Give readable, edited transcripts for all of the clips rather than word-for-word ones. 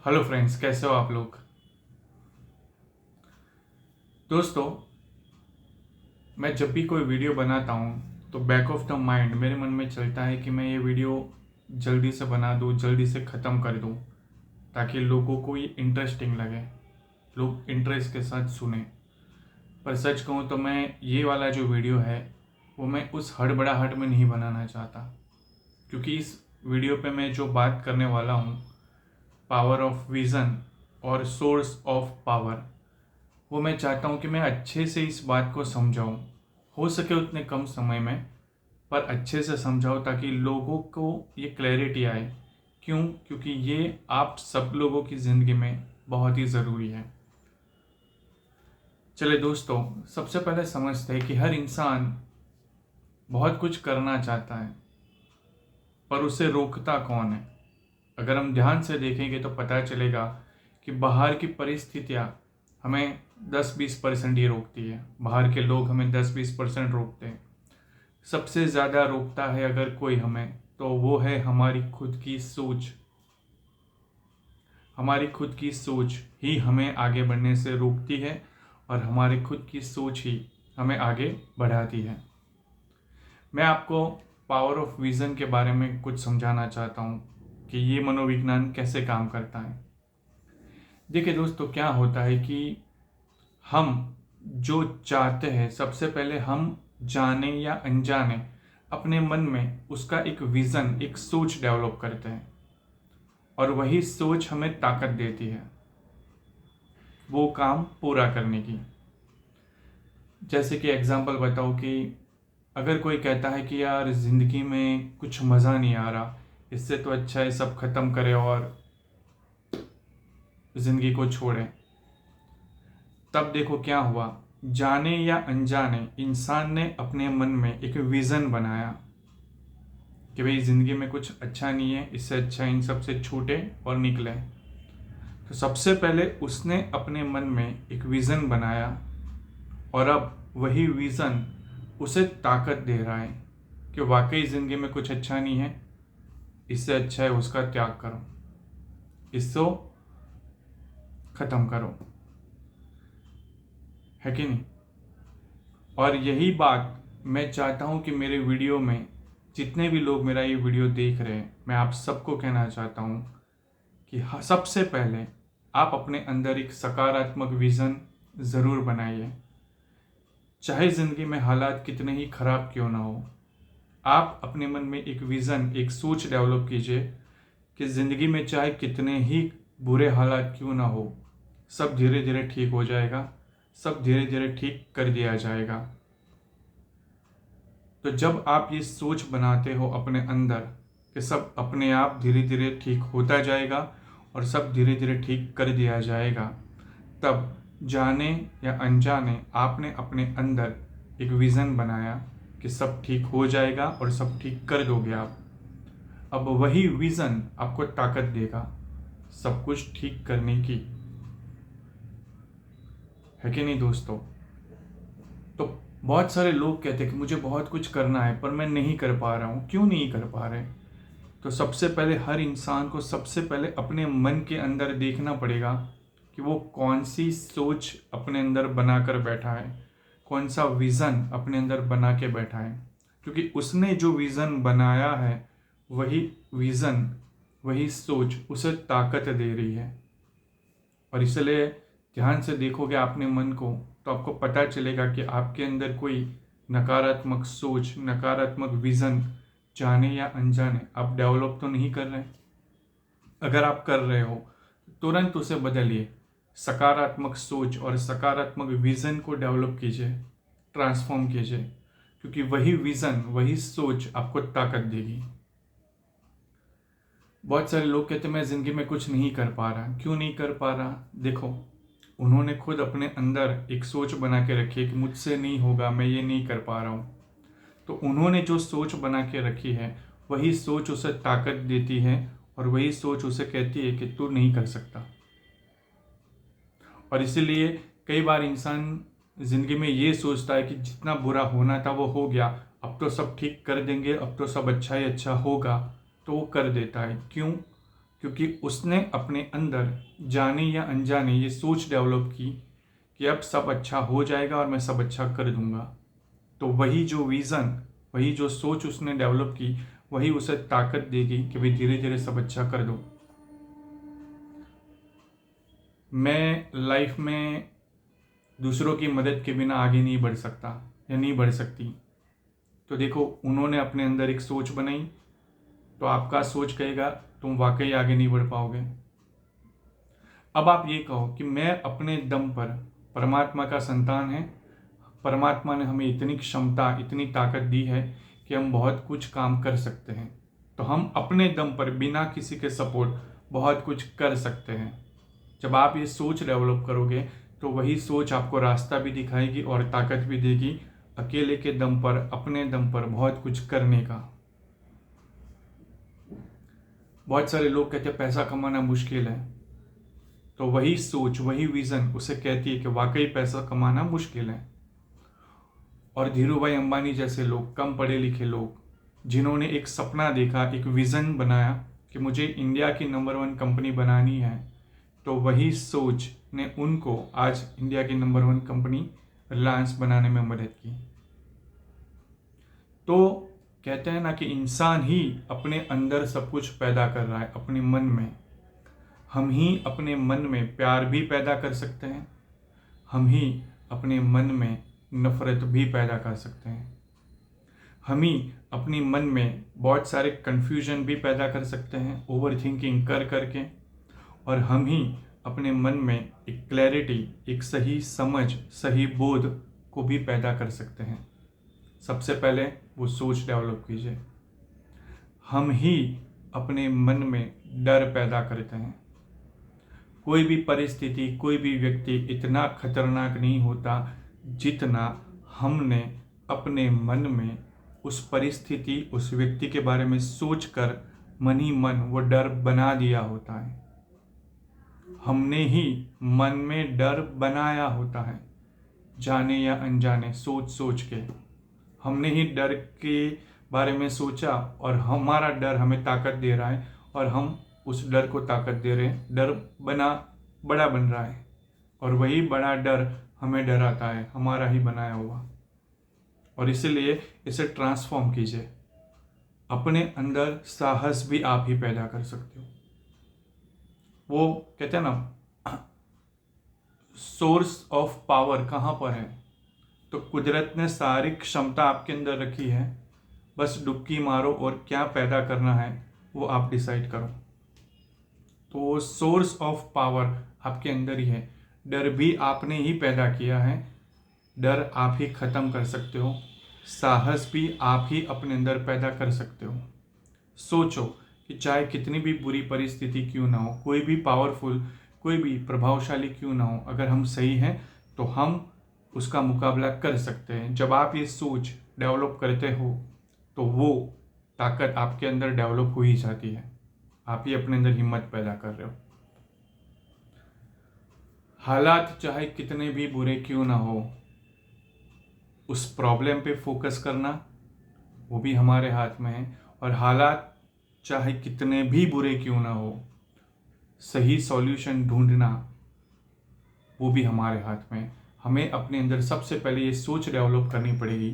Hello friends, कैसे हो आप लोग। दोस्तों, मैं जब भी कोई वीडियो बनाता हूँ तो बैक ऑफ द माइंड मेरे मन में चलता है कि मैं ये वीडियो जल्दी से बना दूँ, जल्दी से ख़त्म कर दूँ, ताकि लोगों को ये इंटरेस्टिंग लगे, लोग इंटरेस्ट के साथ सुने। पर सच कहूँ तो मैं ये वाला जो वीडियो है वो मैं उस हड़बड़ाहट में नहीं बनाना चाहता, क्योंकि इस वीडियो पे मैं जो बात करने वाला हूँ, पावर ऑफ विज़न और सोर्स ऑफ पावर, वो मैं चाहता हूँ कि मैं अच्छे से इस बात को समझाऊँ, हो सके उतने कम समय में, पर अच्छे से समझाऊँ ताकि लोगों को ये क्लैरिटी आए। क्यों? क्योंकि ये आप सब लोगों की ज़िंदगी में बहुत ही ज़रूरी है। चले दोस्तों, सबसे पहले समझते हैं कि हर इंसान बहुत कुछ करना चाहता है, पर उसे रोकता कौन है। अगर हम ध्यान से देखेंगे तो पता चलेगा कि बाहर की परिस्थितियाँ हमें 10-20% ही रोकती है, बाहर के लोग हमें 10-20% रोकते हैं। सबसे ज़्यादा रोकता है अगर कोई हमें, तो वो है हमारी खुद की सोच। हमारी खुद की सोच ही हमें आगे बढ़ने से रोकती है और हमारी खुद की सोच ही हमें आगे बढ़ाती है। मैं आपको पावर ऑफ विज़न के बारे में कुछ समझाना चाहता हूँ कि ये मनोविज्ञान कैसे काम करता है। देखिए दोस्तों, क्या होता है कि हम जो चाहते हैं, सबसे पहले हम जाने या अनजाने अपने मन में उसका एक विज़न, एक सोच डेवलप करते हैं, और वही सोच हमें ताकत देती है वो काम पूरा करने की। जैसे कि एग्जांपल बताओ कि अगर कोई कहता है कि यार ज़िंदगी में कुछ मज़ा नहीं आ रहा, इससे तो अच्छा है सब ख़त्म करें और ज़िंदगी को छोड़ें, तब देखो क्या हुआ। जाने या अनजाने इंसान ने अपने मन में एक विज़न बनाया कि भाई ज़िंदगी में कुछ अच्छा नहीं है, इससे अच्छा इन सब से छूटे और निकले। तो सबसे पहले उसने अपने मन में एक विज़न बनाया, और अब वही विज़न उसे ताकत दे रहा है कि वाकई ज़िंदगी में कुछ अच्छा नहीं है, इससे अच्छा है उसका त्याग करो, इसको ख़त्म करो, है कि नहीं। और यही बात मैं चाहता हूँ कि मेरे वीडियो में जितने भी लोग मेरा ये वीडियो देख रहे हैं, मैं आप सबको कहना चाहता हूँ कि सबसे पहले आप अपने अंदर एक सकारात्मक विज़न ज़रूर बनाइए। चाहे ज़िंदगी में हालात कितने ही ख़राब क्यों ना हो, आप अपने मन में एक विज़न, एक सोच डेवलप कीजिए कि ज़िंदगी में चाहे कितने ही बुरे हालात क्यों ना हो, सब धीरे धीरे ठीक हो जाएगा, सब धीरे धीरे ठीक कर दिया जाएगा। तो जब आप ये सोच बनाते हो अपने अंदर कि सब अपने आप धीरे धीरे ठीक होता जाएगा और सब धीरे धीरे ठीक कर दिया जाएगा, तब जाने या अनजाने आपने अपने अंदर एक विज़न बनाया कि सब ठीक हो जाएगा और सब ठीक कर दोगे आप। अब वही विज़न आपको ताकत देगा सब कुछ ठीक करने की, है कि नहीं दोस्तों। तो बहुत सारे लोग कहते हैं कि मुझे बहुत कुछ करना है पर मैं नहीं कर पा रहा हूँ। क्यों नहीं कर पा रहे? तो सबसे पहले हर इंसान को सबसे पहले अपने मन के अंदर देखना पड़ेगा कि वो कौन सी सोच अपने अंदर बनाकर बैठा है, कौन सा विज़न अपने अंदर बना के बैठा है। क्योंकि उसने जो विज़न बनाया है, वही विज़न, वही सोच उसे ताकत दे रही है। और इसलिए ध्यान से देखोगे आपने मन को, तो आपको पता चलेगा कि आपके अंदर कोई नकारात्मक सोच, नकारात्मक विज़न जाने या अनजाने आप डेवलप तो नहीं कर रहे। अगर आप कर रहे हो तो तुरंत उसे बदलिए, सकारात्मक सोच और सकारात्मक विज़न को डेवलप कीजिए, ट्रांसफॉर्म कीजिए, क्योंकि वही विज़न, वही सोच आपको ताकत देगी। बहुत सारे लोग कहते हैं मैं ज़िंदगी में कुछ नहीं कर पा रहा। क्यों नहीं कर पा रहा? देखो, उन्होंने खुद अपने अंदर एक सोच बना के रखी है कि मुझसे नहीं होगा, मैं ये नहीं कर पा रहा हूँ। तो उन्होंने जो सोच बना के रखी है, वही सोच उसे ताकत देती है और वही सोच उसे कहती है कि तू नहीं कर सकता। और इसीलिए कई बार इंसान ज़िंदगी में ये सोचता है कि जितना बुरा होना था वो हो गया, अब तो सब ठीक कर देंगे, अब तो सब अच्छा ही अच्छा होगा, तो वो कर देता है। क्यों? क्योंकि उसने अपने अंदर जाने या अनजाने ये सोच डेवलप की कि अब सब अच्छा हो जाएगा और मैं सब अच्छा कर दूंगा। तो वही जो विज़न, वही जो सोच उसने डेवलप की, वही उसे ताकत देगी कि भाई धीरे धीरे सब अच्छा कर दो। मैं लाइफ में दूसरों की मदद के बिना आगे नहीं बढ़ सकता या नहीं बढ़ सकती। तो देखो, उन्होंने अपने अंदर एक सोच बनाई, तो आपका सोच कहेगा तुम वाकई आगे नहीं बढ़ पाओगे। अब आप ये कहो कि मैं अपने दम पर, परमात्मा का संतान है, परमात्मा ने हमें इतनी क्षमता, इतनी ताकत दी है कि हम बहुत कुछ काम कर सकते हैं। तो हम अपने दम पर बिना किसी के सपोर्ट बहुत कुछ कर सकते हैं। जब आप ये सोच डेवलप करोगे तो वही सोच आपको रास्ता भी दिखाएगी और ताकत भी देगी अकेले के दम पर, अपने दम पर बहुत कुछ करने का। बहुत सारे लोग कहते हैं पैसा कमाना मुश्किल है, तो वही सोच, वही विजन उसे कहती है कि वाकई पैसा कमाना मुश्किल है। और धीरू भाई अंबानी जैसे लोग, कम पढ़े लिखे लोग, जिन्होंने एक सपना देखा, एक विजन बनाया कि मुझे इंडिया की नंबर 1 कंपनी बनानी है, तो वही सोच ने उनको आज इंडिया की नंबर 1 कंपनी रिलायंस बनाने में मदद की। तो कहते हैं ना कि इंसान ही अपने अंदर सब कुछ पैदा कर रहा है, अपने मन में। हम ही अपने मन में प्यार भी पैदा कर सकते हैं, हम ही अपने मन में नफरत भी पैदा कर सकते हैं, हम ही अपने मन में बहुत सारे कन्फ्यूजन भी पैदा कर सकते हैं ओवर थिंकिंग कर करके, और हम ही अपने मन में एक क्लैरिटी, एक सही समझ, सही बोध को भी पैदा कर सकते हैं। सबसे पहले वो सोच डेवलप कीजिए। हम ही अपने मन में डर पैदा करते हैं। कोई भी परिस्थिति, कोई भी व्यक्ति इतना खतरनाक नहीं होता जितना हमने अपने मन में उस परिस्थिति, उस व्यक्ति के बारे में सोचकर मन ही मन वो डर बना दिया होता है। हमने ही मन में डर बनाया होता है, जाने या अनजाने, सोच सोच के हमने ही डर के बारे में सोचा और हमारा डर हमें ताकत दे रहा है और हम उस डर को ताकत दे रहे हैं। डर बड़ा बन रहा है और वही बड़ा डर हमें डराता है, हमारा ही बनाया हुआ। और इसीलिए इसे ट्रांसफॉर्म कीजिए। अपने अंदर साहस भी आप ही पैदा कर सकते हो। वो कहते हैं ना, सोर्स ऑफ पावर कहाँ पर है? तो कुदरत ने सारी क्षमता आपके अंदर रखी है, बस डुबकी मारो और क्या पैदा करना है वो आप डिसाइड करो। तो सोर्स ऑफ पावर आपके अंदर ही है। डर भी आपने ही पैदा किया है, डर आप ही खत्म कर सकते हो। साहस भी आप ही अपने अंदर पैदा कर सकते हो। सोचो कि चाहे कितनी भी बुरी परिस्थिति क्यों ना हो, कोई भी पावरफुल, कोई भी प्रभावशाली क्यों ना हो, अगर हम सही हैं तो हम उसका मुकाबला कर सकते हैं। जब आप ये सोच डेवलप करते हो तो वो ताकत आपके अंदर डेवलप हो ही जाती है। आप ही अपने अंदर हिम्मत पैदा कर रहे हो। हालात चाहे कितने भी बुरे क्यों ना हो, उस प्रॉब्लम पे फोकस करना वो भी हमारे हाथ में है। और हालात चाहे कितने भी बुरे क्यों ना हो, सही सॉल्यूशन ढूंढना वो भी हमारे हाथ में है। हमें अपने अंदर सबसे पहले ये सोच डेवलप करनी पड़ेगी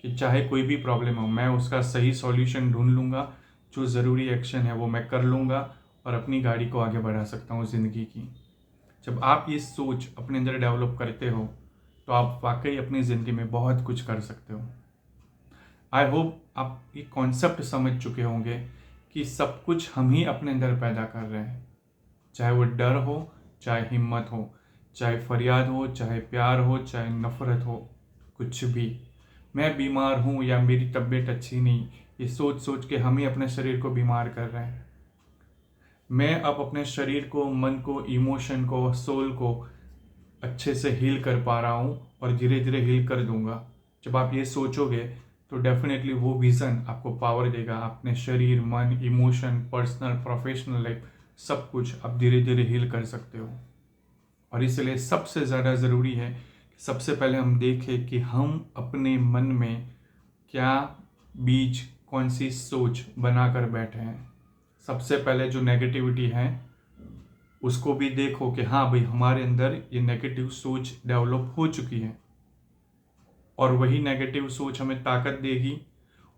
कि चाहे कोई भी प्रॉब्लम हो, मैं उसका सही सॉल्यूशन ढूंढ लूँगा, जो ज़रूरी एक्शन है वो मैं कर लूँगा और अपनी गाड़ी को आगे बढ़ा सकता हूँ ज़िंदगी की। जब आप ये सोच अपने अंदर डेवलप करते हो तो आप वाकई अपनी ज़िंदगी में बहुत कुछ कर सकते हो। आई होप आप ये कॉन्सेप्ट समझ चुके होंगे कि सब कुछ हम ही अपने अंदर पैदा कर रहे हैं। चाहे वो डर हो, चाहे हिम्मत हो, चाहे फरियाद हो, चाहे प्यार हो, चाहे नफरत हो, कुछ भी। मैं बीमार हूँ या मेरी तबीयत अच्छी नहीं, ये सोच सोच के हम ही अपने शरीर को बीमार कर रहे हैं। मैं अब अपने शरीर को, मन को, इमोशन को, सोल को अच्छे से हील कर पा रहा हूँ और धीरे धीरे हील कर दूंगा। जब आप ये सोचोगे तो डेफिनेटली वो विज़न आपको पावर देगा। अपने शरीर, मन, इमोशन, पर्सनल, प्रोफेशनल लाइफ, सब कुछ आप धीरे धीरे हील कर सकते हो। और इसलिए सबसे ज़्यादा ज़रूरी है कि सबसे पहले हम देखें कि हम अपने मन में क्या बीज, कौन सी सोच बना कर बैठे हैं। सबसे पहले जो नेगेटिविटी है उसको भी देखो कि हाँ भाई हमारे अंदर ये नेगेटिव सोच डेवलप हो चुकी है, और वही नेगेटिव सोच हमें ताकत देगी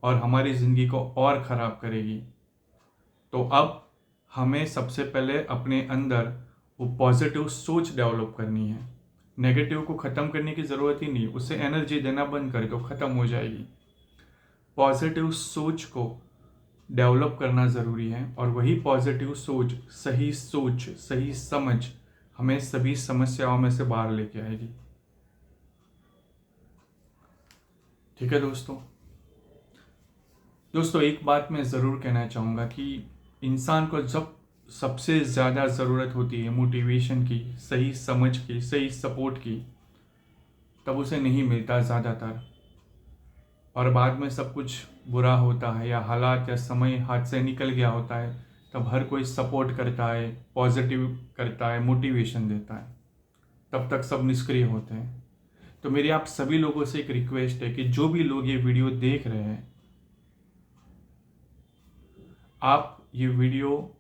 और हमारी ज़िंदगी को और ख़राब करेगी। तो अब हमें सबसे पहले अपने अंदर वो पॉजिटिव सोच डेवलप करनी है। नेगेटिव को ख़त्म करने की ज़रूरत ही नहीं, उससे एनर्जी देना बंद कर दो, ख़त्म हो जाएगी। पॉजिटिव सोच को डेवलप करना ज़रूरी है, और वही पॉजिटिव सोच, सही समझ हमें सभी समस्याओं में से बाहर लेके आएगी। ठीक है दोस्तों, एक बात मैं ज़रूर कहना चाहूँगा कि इंसान को जब सबसे ज़्यादा ज़रूरत होती है मोटिवेशन की, सही समझ की, सही सपोर्ट की, तब उसे नहीं मिलता ज़्यादातर, और बाद में सब कुछ बुरा होता है या हालात या समय हाथ से निकल गया होता है, तब हर कोई सपोर्ट करता है, पॉजिटिव करता है, मोटिवेशन देता है, तब तक सब निष्क्रिय होते हैं। तो मेरी आप सभी लोगों से एक रिक्वेस्ट है कि जो भी लोग ये वीडियो देख रहे हैं, आप ये वीडियो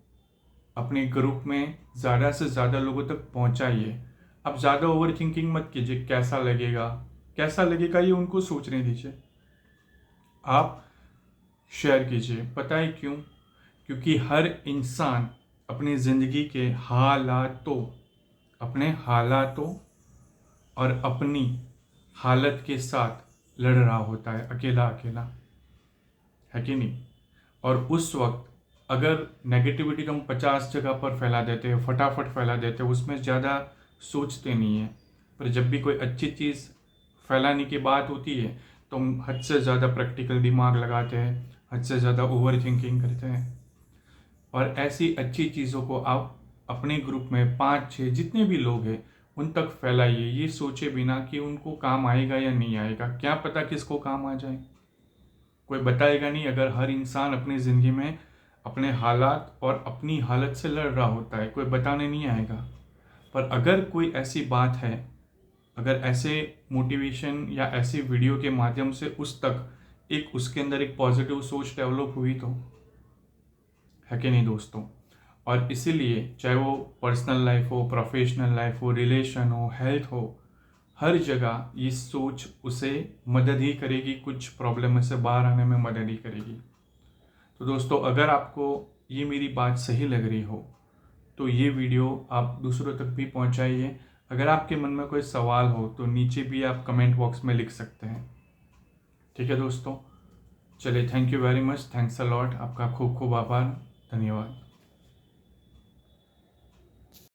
अपने ग्रुप में ज़्यादा से ज़्यादा लोगों तक पहुंचाइए। अब ज़्यादा ओवर थिंकिंग मत कीजिए, कैसा लगेगा ये उनको सोचने दीजिए। आप शेयर कीजिए। पता है क्यों? क्योंकि हर इंसान अपनी ज़िंदगी के अपने हालातों और अपनी हालत के साथ लड़ रहा होता है, अकेला अकेला, है कि नहीं? और उस वक्त अगर नेगेटिविटी को हम 50 जगह पर फैला देते हैं, फटाफट फैला देते हैं, उसमें ज़्यादा सोचते नहीं हैं, पर जब भी कोई अच्छी चीज़ फैलाने की बात होती है तो हम हद से ज़्यादा प्रैक्टिकल दिमाग लगाते हैं, हद से ज़्यादा ओवर थिंकिंग करते हैं। और ऐसी अच्छी चीज़ों को आप अपने ग्रुप में 5-6 जितने भी लोग हैं उन तक फैलाइए, ये सोचे बिना कि उनको काम आएगा या नहीं आएगा। क्या पता किसको काम आ जाए, कोई बताएगा नहीं। अगर हर इंसान अपनी ज़िंदगी में अपने हालात और अपनी हालत से लड़ रहा होता है, कोई बताने नहीं आएगा। पर अगर कोई ऐसी बात है, अगर ऐसे मोटिवेशन या ऐसी वीडियो के माध्यम से उसके अंदर एक पॉजिटिव सोच डेवलप हुई, तो है कि नहीं दोस्तों? और इसीलिए चाहे वो पर्सनल लाइफ हो, प्रोफेशनल लाइफ हो, रिलेशन हो, हेल्थ हो, हर जगह ये सोच उसे मदद ही करेगी, कुछ प्रॉब्लम में से बाहर आने में मदद ही करेगी। तो दोस्तों, अगर आपको ये मेरी बात सही लग रही हो तो ये वीडियो आप दूसरों तक भी पहुंचाइए। अगर आपके मन में कोई सवाल हो तो नीचे भी आप कमेंट बॉक्स में लिख सकते हैं। ठीक है दोस्तों, चलिए, thank you very much, thanks a lot, आपका खूब खूब आभार, धन्यवाद।